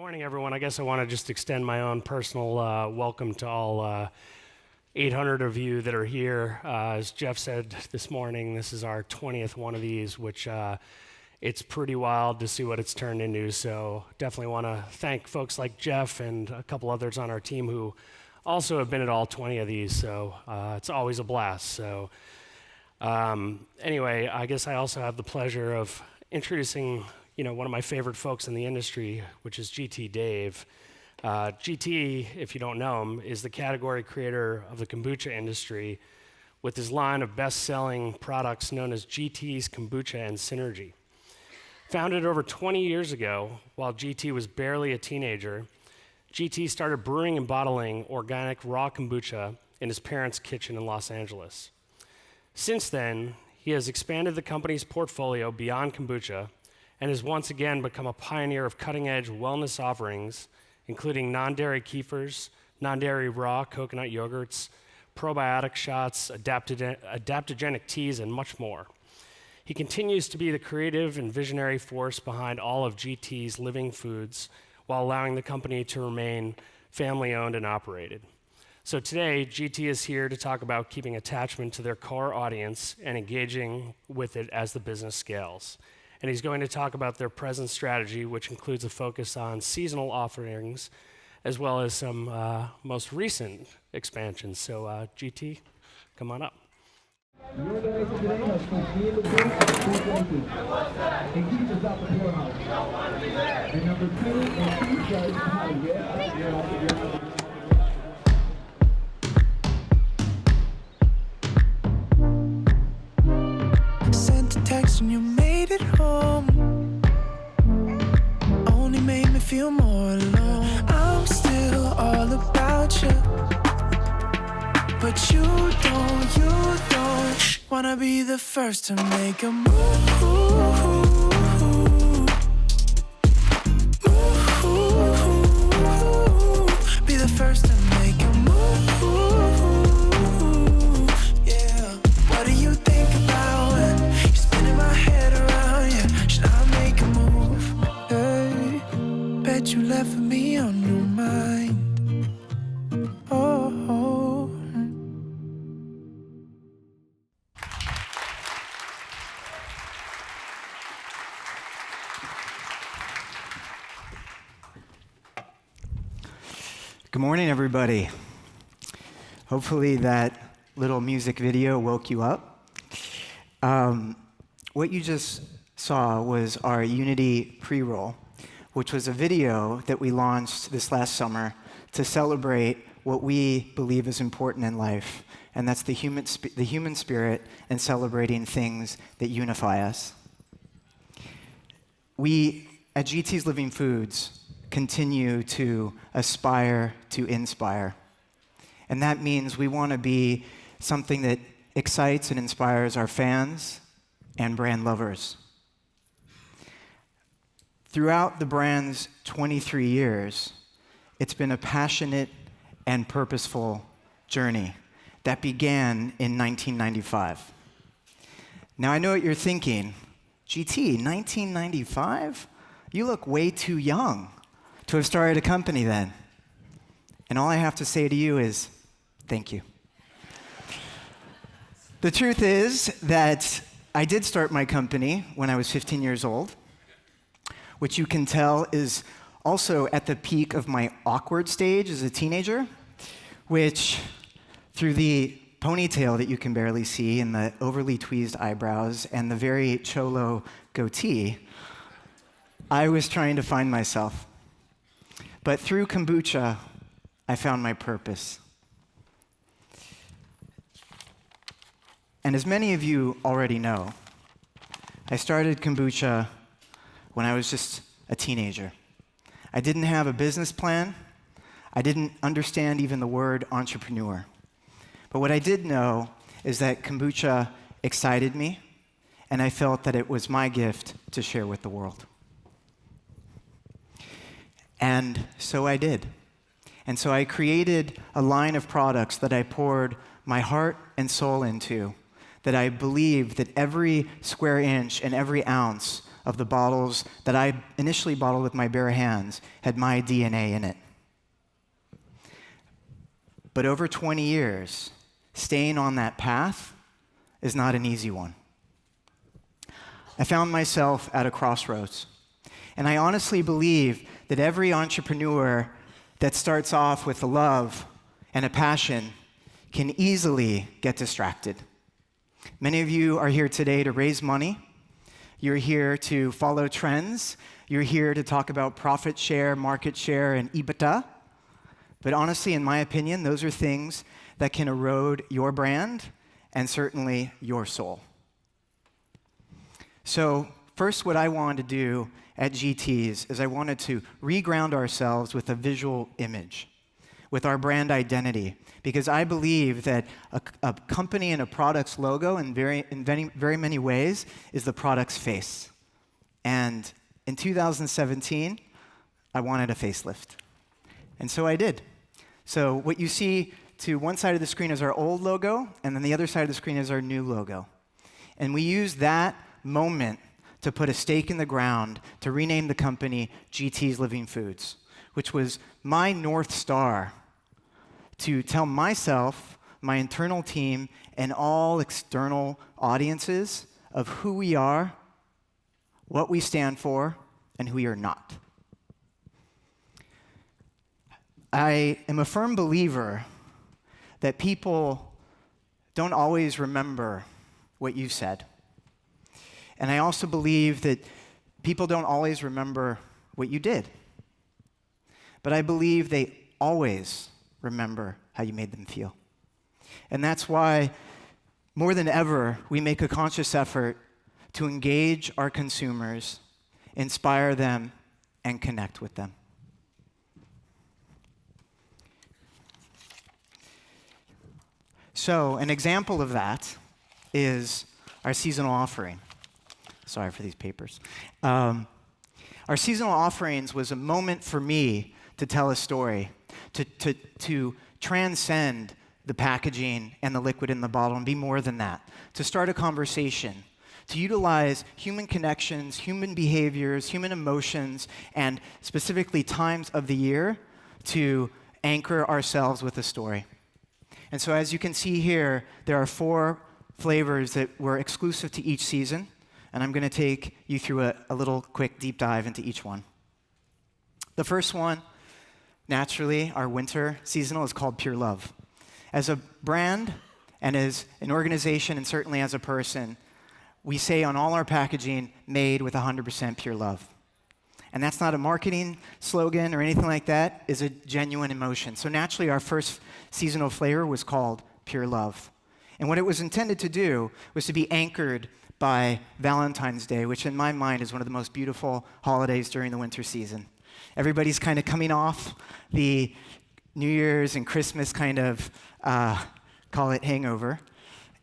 morning, everyone. I guess I want to just extend my own personal welcome to all 800 of you that are here. As Jeff said this morning, this is our 20th one of these, which it's pretty wild to see what it's turned into. So definitely want to thank folks like Jeff and a couple others on our team who also have been at all 20 of these. So it's always a blast. So anyway, I guess I also have the pleasure of introducing one of my favorite folks in the industry, which is GT Dave. GT, if you don't know him, is the category creator of the kombucha industry with his line of best-selling products known as GT's Kombucha and Synergy. Founded over 20 years ago, while GT was barely a teenager, GT started brewing and bottling organic raw kombucha in his parents' kitchen in Los Angeles. Since then, he has expanded the company's portfolio beyond kombucha and has once again become a pioneer of cutting-edge wellness offerings, including non-dairy kefirs, non-dairy raw coconut yogurts, probiotic shots, adaptogenic teas, and much more. He continues to be the creative and visionary force behind all of GT's living foods while allowing the company to remain family-owned and operated. So today, GT is here to talk about keeping attachment to their core audience and engaging with it as the business scales. And he's going to talk about their present strategy, which includes a focus on seasonal offerings, as well as some most recent expansions. So GT, come on up. Your guys today has completed the booth at 220. And keep us out the poorhouse. And number 2, and keep guys out. Sent a text when you made it home. Only made me feel more alone. I'm still all about you, but you don't wanna be the first to make a move. Be the first to make a move. Yeah. What do you think about it? You're spinning my head around, yeah. Should I make a move? Hey, bet you left me on your mind. Oh. Good morning, everybody. Hopefully that little music video woke you up. What you just saw was our Unity pre-roll, which was a video that we launched this last summer to celebrate what we believe is important in life, and that's the human spirit and celebrating things that unify us. We, at GT's Living Foods, continue to aspire to inspire. And that means we want to be something that excites and inspires our fans and brand lovers. Throughout the brand's 23 years, it's been a passionate and purposeful journey that began in 1995. Now, I know what you're thinking. GT, 1995? You look way too young to have started a company then. And all I have to say to you is, thank you. The truth is that I did start my company when I was 15 years old, which you can tell is also at the peak of my awkward stage as a teenager, which through the ponytail that you can barely see and the overly tweezed eyebrows and the very cholo goatee, I was trying to find myself. But through kombucha, I found my purpose. And as many of you already know, I started kombucha when I was just a teenager. I didn't have a business plan. I didn't understand even the word entrepreneur. But what I did know is that kombucha excited me, and I felt that it was my gift to share with the world. And so I did. And so I created a line of products that I poured my heart and soul into, that I believed that every square inch and every ounce of the bottles that I initially bottled with my bare hands had my DNA in it. But over 20 years, staying on that path is not an easy one. I found myself at a crossroads. And I honestly believe that every entrepreneur that starts off with a love and a passion can easily get distracted. Many of you are here today to raise money. You're here to follow trends. You're here to talk about profit share, market share, and EBITDA. But honestly, in my opinion, those are things that can erode your brand and certainly your soul. So first, what I wanted to do at GT's is I wanted to reground ourselves with a visual image, with our brand identity, because I believe that a company and a product's logo in very many ways is the product's face. And in 2017, I wanted a facelift. And so I did. So what you see to one side of the screen is our old logo, and then the other side of the screen is our new logo. And we used that moment to put a stake in the ground to rename the company GT's Living Foods, which was my North Star to tell myself, my internal team, and all external audiences of who we are, what we stand for, and who we are not. I am a firm believer that people don't always remember what you said. And I also believe that people don't always remember what you did. But I believe they always remember how you made them feel. And that's why, more than ever, we make a conscious effort to engage our consumers, inspire them, and connect with them. So, an example of that is our seasonal offering. Sorry for these papers. Our seasonal offerings was a moment for me to tell a story, to transcend the packaging and the liquid in the bottle and be more than that, to start a conversation, to utilize human connections, human behaviors, human emotions, and specifically times of the year to anchor ourselves with a story. And so as you can see here, there are 4 flavors that were exclusive to each season, and I'm going to take you through a little quick deep dive into each one. The first one, naturally, our winter seasonal, is called Pure Love. As a brand and as an organization and certainly as a person, we say on all our packaging, made with 100% pure love. And that's not a marketing slogan or anything like that. It's a genuine emotion. So naturally, our first seasonal flavor was called Pure Love. And what it was intended to do was to be anchored by Valentine's Day, which in my mind is one of the most beautiful holidays during the winter season. Everybody's kind of coming off the New Year's and Christmas kind of, call it hangover,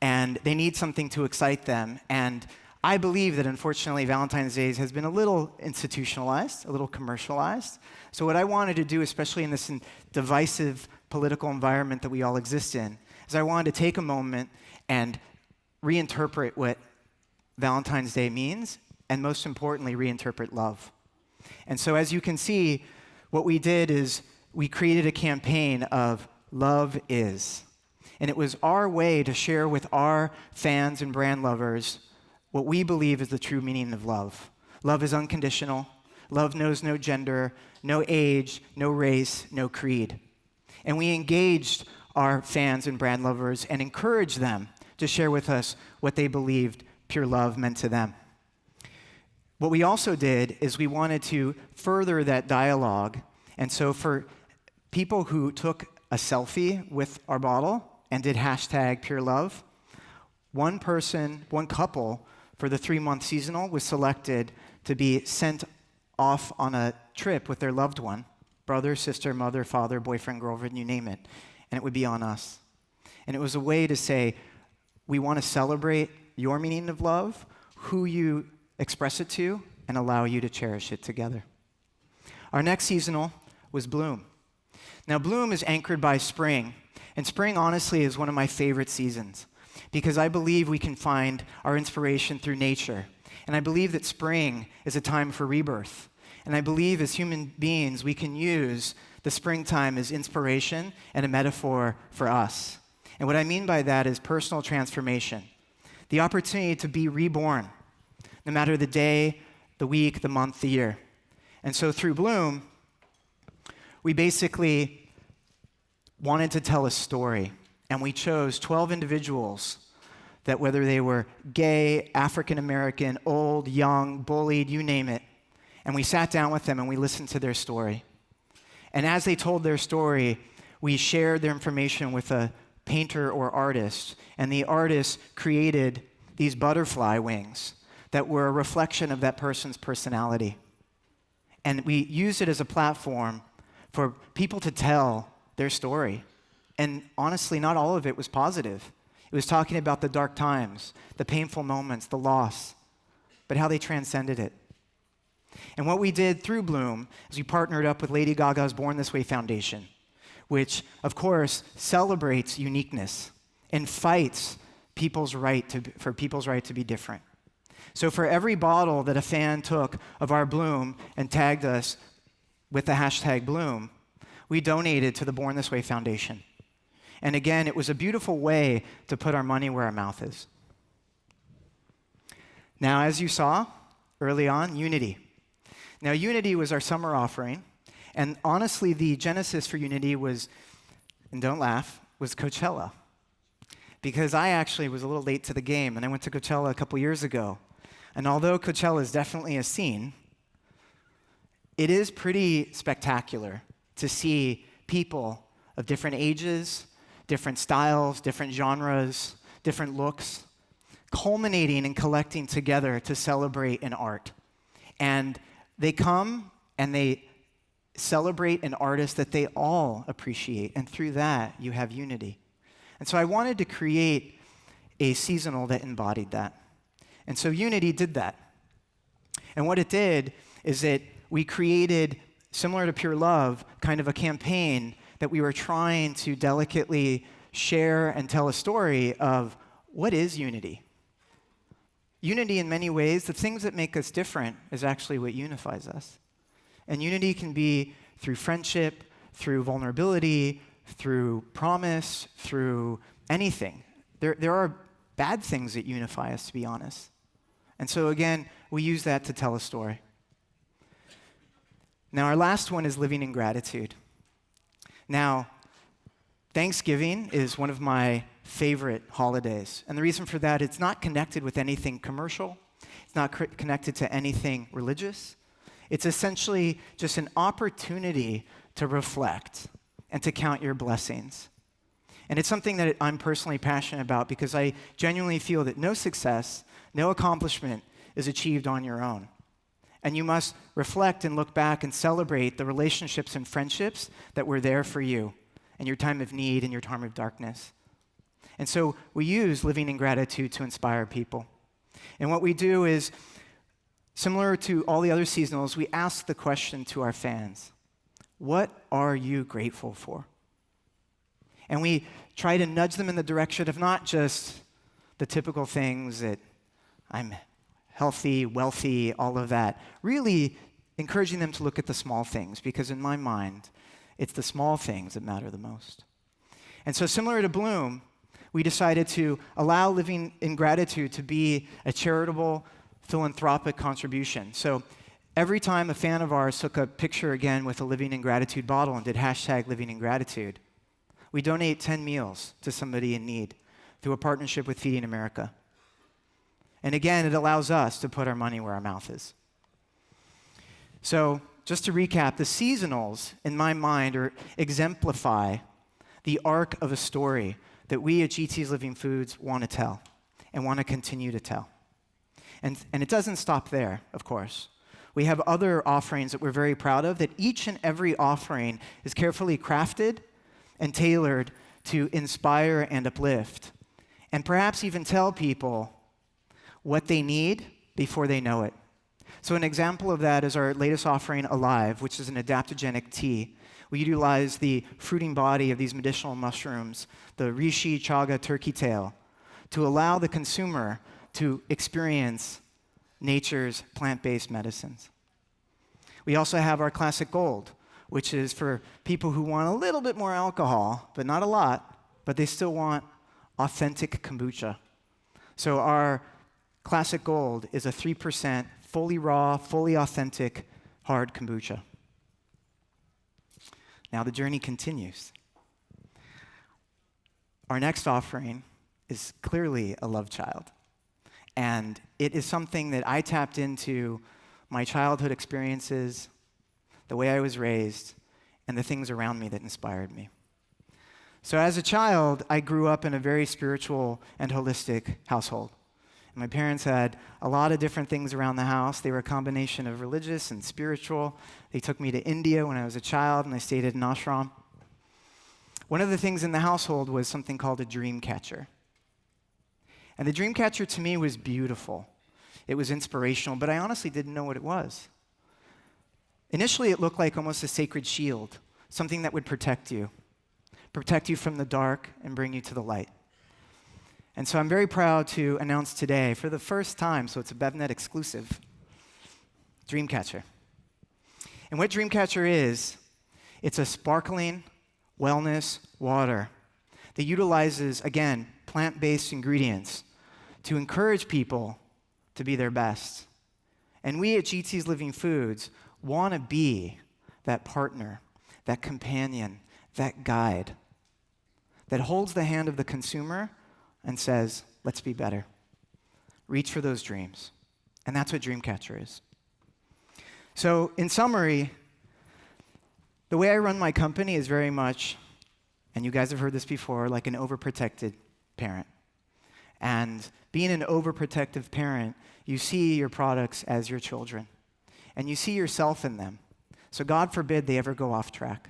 and they need something to excite them. And I believe that, unfortunately, Valentine's Day has been a little institutionalized, a little commercialized. So what I wanted to do, especially in this divisive political environment that we all exist in, is I wanted to take a moment and reinterpret what Valentine's Day means, and most importantly, reinterpret love. And so as you can see, what we did is we created a campaign of Love Is. And it was our way to share with our fans and brand lovers what we believe is the true meaning of love. Love is unconditional. Love knows no gender, no age, no race, no creed. And we engaged our fans and brand lovers and encouraged them to share with us what they believed pure love meant to them. What we also did is we wanted to further that dialogue. And so for people who took a selfie with our bottle and did hashtag pure love, one couple for the 3-month seasonal was selected to be sent off on a trip with their loved one, brother, sister, mother, father, boyfriend, girlfriend, you name it, and it would be on us. And it was a way to say, we want to celebrate your meaning of love, who you express it to, and allow you to cherish it together. Our next seasonal was Bloom. Now, Bloom is anchored by spring, and spring, honestly, is one of my favorite seasons because I believe we can find our inspiration through nature. And I believe that spring is a time for rebirth. And I believe as human beings, we can use the springtime as inspiration and a metaphor for us. And what I mean by that is personal transformation, the opportunity to be reborn, no matter the day, the week, the month, the year. And so through Bloom, we basically wanted to tell a story. And we chose 12 individuals that, whether they were gay, African American, old, young, bullied, you name it, and we sat down with them and we listened to their story. And as they told their story, we shared their information with a painter or artist, and the artist created these butterfly wings that were a reflection of that person's personality. And we used it as a platform for people to tell their story. And honestly, not all of it was positive. It was talking about the dark times, the painful moments, the loss, but how they transcended it. And what we did through Bloom is we partnered up with Lady Gaga's Born This Way Foundation, which, of course, celebrates uniqueness and fights for people's right to be different. So for every bottle that a fan took of our Bloom and tagged us with the hashtag Bloom, we donated to the Born This Way Foundation. And again, it was a beautiful way to put our money where our mouth is. Now, as you saw early on, Unity. Now, Unity was our summer offering, and honestly, the genesis for Unity was, and don't laugh, was Coachella. Because I actually was a little late to the game, and I went to Coachella a couple years ago. And although Coachella is definitely a scene, it is pretty spectacular to see people of different ages, different styles, different genres, different looks, culminating and collecting together to celebrate an art. And they come and they celebrate an artist that they all appreciate, and through that, you have unity. And so I wanted to create a seasonal that embodied that. And so Unity did that. And what it did is that we created, similar to Pure Love, kind of a campaign that we were trying to delicately share and tell a story of what is unity. Unity, in many ways, the things that make us different is actually what unifies us. And unity can be through friendship, through vulnerability, through promise, through anything. There are bad things that unify us, to be honest. And so again, we use that to tell a story. Now, our last one is living in gratitude. Now, Thanksgiving is one of my favorite holidays. And the reason for that, it's not connected with anything commercial. It's not connected to anything religious. It's essentially just an opportunity to reflect and to count your blessings. And it's something that I'm personally passionate about because I genuinely feel that no success, no accomplishment is achieved on your own. And you must reflect and look back and celebrate the relationships and friendships that were there for you in your time of need and your time of darkness. And so we use living in gratitude to inspire people. And what we do is, similar to all the other seasonals, we ask the question to our fans, what are you grateful for? And we try to nudge them in the direction of not just the typical things that I'm healthy, wealthy, all of that. Really encouraging them to look at the small things, because in my mind, it's the small things that matter the most. And so similar to Bloom, we decided to allow living in gratitude to be a charitable, philanthropic contribution. So every time a fan of ours took a picture again with a living in gratitude bottle and did hashtag living in gratitude, we donate 10 meals to somebody in need through a partnership with Feeding America. And again, it allows us to put our money where our mouth is. So just to recap, the seasonals, in my mind, exemplify the arc of a story that we at GT's Living Foods want to tell and want to continue to tell. And it doesn't stop there, of course. We have other offerings that we're very proud of, that each and every offering is carefully crafted and tailored to inspire and uplift, and perhaps even tell people what they need before they know it. So an example of that is our latest offering, Alive, which is an adaptogenic tea. We utilize the fruiting body of these medicinal mushrooms, the reishi, chaga, turkey tail, to allow the consumer to experience nature's plant-based medicines. We also have our classic gold, which is for people who want a little bit more alcohol, but not a lot, but they still want authentic kombucha. So our classic gold is a 3% fully raw, fully authentic hard kombucha. Now the journey continues. Our next offering is clearly a love child. And it is something that I tapped into my childhood experiences, the way I was raised, and the things around me that inspired me. So as a child, I grew up in a very spiritual and holistic household. My parents had a lot of different things around the house. They were a combination of religious and spiritual. They took me to India when I was a child, and I stayed at an ashram. One of the things in the household was something called a dream catcher. And the dream catcher to me was beautiful. It was inspirational, but I honestly didn't know what it was. Initially, it looked like almost a sacred shield, something that would protect you from the dark and bring you to the light. And so I'm very proud to announce today, for the first time, so it's a BevNET exclusive, Dreamcatcher. And what Dreamcatcher is, it's a sparkling wellness water that utilizes, again, plant-based ingredients to encourage people to be their best. And we at GT's Living Foods want to be that partner, that companion, that guide that holds the hand of the consumer and says, let's be better. Reach for those dreams. And that's what Dreamcatcher is. So in summary, the way I run my company is very much, and you guys have heard this before, like an overprotected parent. And being an overprotective parent, you see your products as your children. And you see yourself in them. So God forbid they ever go off track.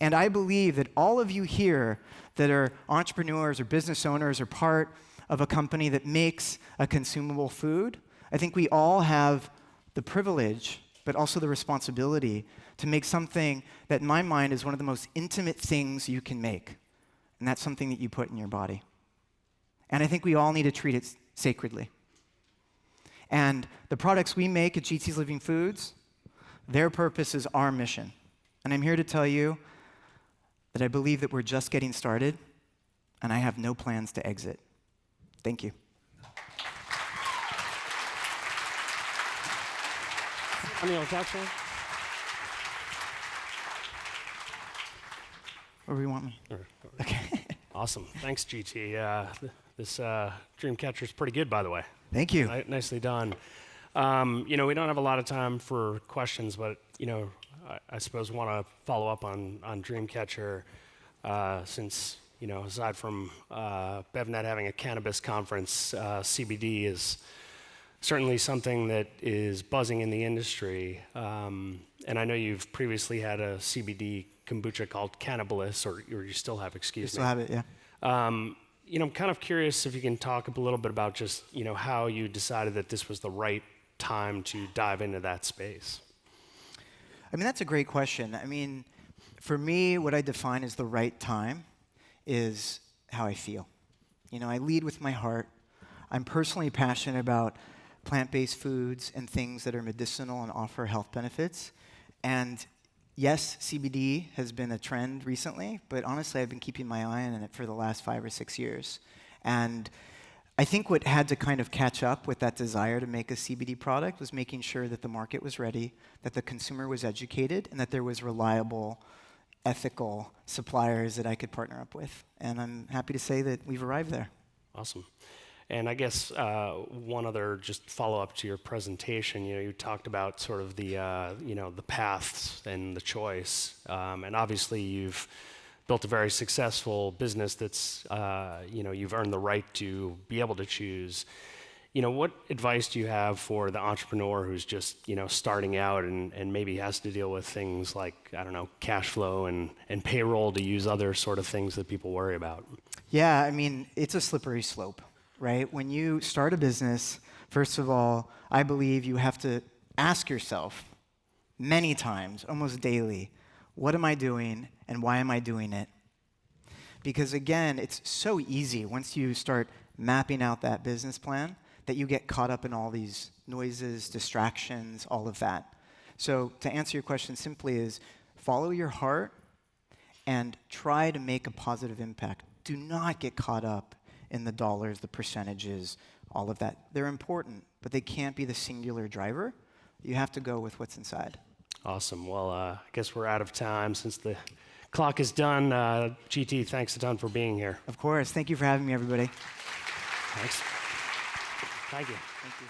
And I believe that all of you here that are entrepreneurs or business owners or part of a company that makes a consumable food, I think we all have the privilege, but also the responsibility to make something that in my mind is one of the most intimate things you can make. And that's something that you put in your body. And I think we all need to treat it sacredly. And the products we make at GT's Living Foods, their purpose is our mission. And I'm here to tell you that I believe that we're just getting started, and I have no plans to exit. Thank you. Anil, actually. Where do you want me? Okay. Awesome. Thanks, GT. This Dreamcatcher is pretty good, by the way. Thank you. Nicely done. We don't have a lot of time for questions, but I suppose want to follow up on Dreamcatcher since aside from BevNET having a cannabis conference, CBD is certainly something that is buzzing in the industry. And I know you've previously had a CBD kombucha called Cannabis, or you still have, excuse me. Still have it, yeah. I'm kind of curious if you can talk a little bit about just, how you decided that this was the right time to dive into that space. I mean, that's a great question. I mean, for me, what I define as the right time is how I feel. I lead with my heart. I'm personally passionate about plant-based foods and things that are medicinal and offer health benefits. And yes, CBD has been a trend recently, but honestly, I've been keeping my eye on it for the last 5 or 6 years. And I think what had to kind of catch up with that desire to make a CBD product was making sure that the market was ready, that the consumer was educated, and that there was reliable, ethical suppliers that I could partner up with. And I'm happy to say that we've arrived there. Awesome. And I guess one other just follow-up to your presentation, you talked about sort of the paths and the choice. And obviously you've built a very successful business that's, you've earned the right to be able to choose. What advice do you have for the entrepreneur who's just, starting out and maybe has to deal with things like, cash flow and payroll, to use other sort of things that people worry about? Yeah, I mean, it's a slippery slope, right? When you start a business, first of all, I believe you have to ask yourself many times, almost daily, what am I doing and why am I doing it? Because again, it's so easy once you start mapping out that business plan that you get caught up in all these noises, distractions, all of that. So to answer your question simply is follow your heart and try to make a positive impact. Do not get caught up in the dollars, the percentages, all of that. They're important, but they can't be the singular driver. You have to go with what's inside. Awesome. Well, I guess we're out of time since the clock is done. GT, thanks a ton for being here. Of course. Thank you for having me, everybody. Thanks. Thank you. Thank you.